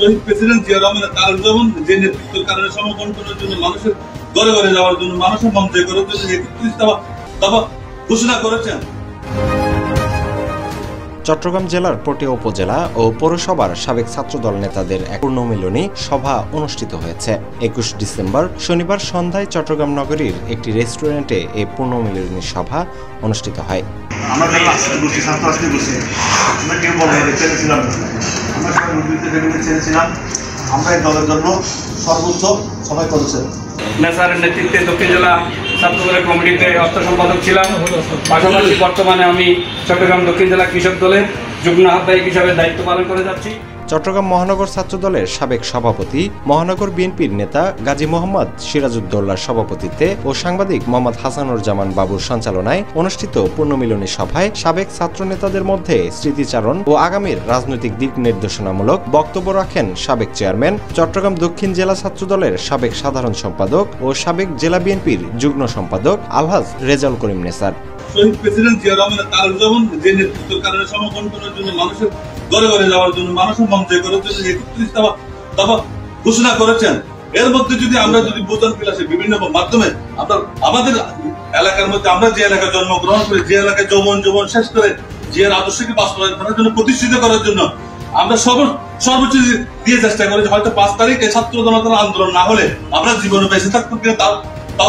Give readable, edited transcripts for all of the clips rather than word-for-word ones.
শহীদ president Zia রহমানের তারেক রহমান যে নেতৃত্বের কারণে সমবন্টনের জন্য মানুষের ঘরে ঘরে যাওয়ার জন্য মানুষের মন জয় করার জন্য ৩১ দফা ঘোষণা করেছেন। চট্টগ্রাম জেলার পটিয়া উপজেলা ও পৌরসভার সাবেক ছাত্রদল নেতাদের এক পূর্ণমিলনী সভা অনুষ্ঠিত হয়েছে। ২১ ডিসেম্বর শনিবার সন্ধ্যায় চট্টগ্রাম নগরীর একটি রেস্টুরেন্টে এই পূর্ণমিলনী সভা অনুষ্ঠিত হয়। আমরা এই দলের জন্য সর্বোচ্চ সবাই করেছেন। নেসারের নেতৃত্বে দক্ষিণ জেলা ছাত্রদলের কমিটিতে অর্থ সম্পাদক ছিলাম। পাশাপাশি বর্তমানে আমি চট্টগ্রাম দক্ষিণ জেলা কৃষক দলের যুগ্ম আহ্বায়ক হিসাবে দায়িত্ব পালন করে যাচ্ছি। চট্টগ্রাম মহানগর ছাত্রদলের সাবেক সভাপতি, মহানগর বিএনপির নেতা গাজী মোহাম্মদ সিরাজউদ্দৌলার সভাপতিত্বে ও সাংবাদিক মোহাম্মদ হাসানুর জামান বাবুর সঞ্চালনায় অনুষ্ঠিত পূর্ণমিলনী সভায় সাবেক ছাত্র নেতাদের মধ্যে স্মৃতিচারণ ও আগামীর রাজনৈতিক দিক নির্দেশনামূলক বক্তব্য রাখেন সাবেক চেয়ারম্যান, চট্টগ্রাম দক্ষিণ জেলা ছাত্রদলের সাবেক সাধারণ সম্পাদক ও সাবেক জেলা বিএনপির যুগ্ম সম্পাদক আলহাজ রেজাউল করিম নেসার। শহীদ প্রেসিডেন্ট জিয়া রহমানের তারেক রহমান যে নেতৃত্বের কারণে সমবন্টনের জন্য মানুষের ঘরে ঘরে যাওয়ার জন্য মানুষের মন জয় করার জন্য ৩১ দফা ঘোষণা করেছেন। এর মধ্যে যদি আমরা বোঝান বিলাসে বিভিন্ন মাধ্যমে আমাদের এলাকার মধ্যে আমরা যে এলাকায় জন্মগ্রহণ করে যে এলাকায় যৌবন শেষ করে যে আদর্শকে বাস্তবায়ন করার জন্য প্রতিষ্ঠিত করার জন্য আমরা সর্বোচ্চ দিয়ে চেষ্টা করেছি। হয়তো ৫ তারিখে ছাত্র জনতার আন্দোলন না হলে আমরা জীবনে বেঁচে থাকবো কিনা তাও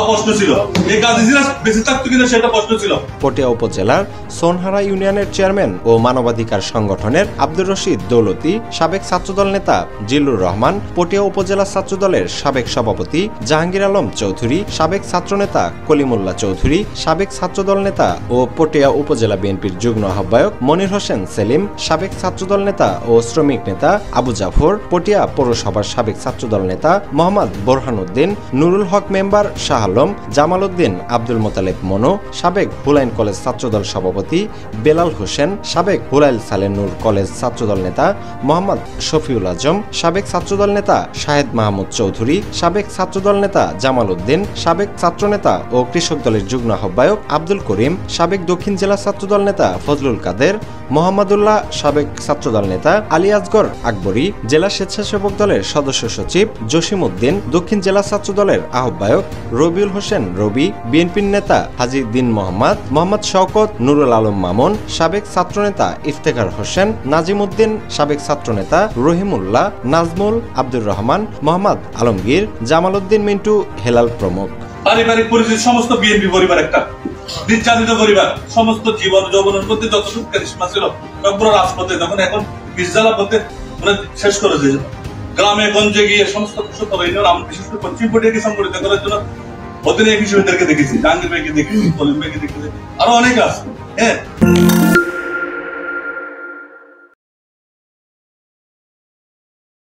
প্রশ্ন ছিল, এই গাজীরা বেঁচে থাকতো কিনা সেটা প্রশ্ন ছিল। পটিয়া উপজেলার সোনহারা ইউনিয়নের চেয়ারম্যান ও মানবাধিকার সংগঠনের আব্দুর রশিদ দৌলতি, সাবেক ছাত্রদল নেতা জিল্লুর রহমান, পটিয়া উপজেলা ছাত্রদলের সাবেক সভাপতি জাহাঙ্গীর আলম চৌধুরী, সাবেক ছাত্রনেতা কলিমুল্লাহ চৌধুরী, সাবেক ছাত্রদল নেতা ও পটিয়া উপজেলা বিএনপির যুগ্ম আহ্বায়ক মনির হোসেন সেলিম, সাবেক ছাত্রদল নেতা ও শ্রমিক নেতা আবু জাফর, পটিয়া পৌরসভার সাবেক ছাত্রদল নেতা মোহাম্মদ বোরহানউদ্দিন, নুরুল হক মেম্বার শাহ আলম, জামাল উদ্দিন আব্দুল মোতালেব মনো, সাবেক হুলাইন কলেজ ছাত্রদল সভাপতি বেলাল হোসেন, সাবেক হুলাইল সালেনুর কলেজ ছাত্রদল নেতা মোহাম্মদ শফিউল আজম, সাবেক ছাত্রদল নেতা শাহেদ মাহমুদ চৌধুরী, সাবেক ছাত্রদল নেতা জামাল উদ্দিন, সাবেক ছাত্রনেতা ও কৃষক দলের যুগ্ম আহ্বায়ক আব্দুল করিম, সাবেক দক্ষিণ জেলা ছাত্রদল নেতা ফজলুল কাদের, মোহাম্মদুল্লাহ, সাবেক ছাত্রদল নেতা আলী আসগর আকবরী, জেলা স্বেচ্ছাসেবক দলের সদস্য সচিব জসিম উদ্দিন, দক্ষিণ জেলা ছাত্রদলের আহ্বায়ক রবিউল হোসেন রবি, বিএনপির নেতা হাজী দিন মোহাম্মদ শওকত, নুরুল আলম মামুন, সাবেক ছাত্রনেতা ইফতেখার হোসেন, নাজিম উদ্দিন, সাবেক ছাত্রনেতা রহিমুল্লাহ, নাজমুল, আব্দুর রহমান, মোহাম্মদ আলমগীর, জামাল উদ্দিন মিন্টু, হেলাল প্রমুখ। পারিবারিক পরিচিত সমস্ত বিএনপি পরিবার একটা নির্যাতিত পরিবার, সমস্ত জীবন যৌবনের মধ্যে যত সুখ কারিশমা ছিল সবগুলো রাজপথে তখন এখন বিশালা পথে শেষ করে দিয়েছে। গ্রামে গঞ্জে গিয়ে সমস্ত বিশেষ করে পশ্চিম পটিয়াকে সংগঠিত করার জন্য অধিনায়ক হিসেবে দেখেছি, জাহাঙ্গীর ভাইকে দেখেছি, কলিম ভাইকে দেখেছি, আরো অনেক আছে। হ্যাঁ।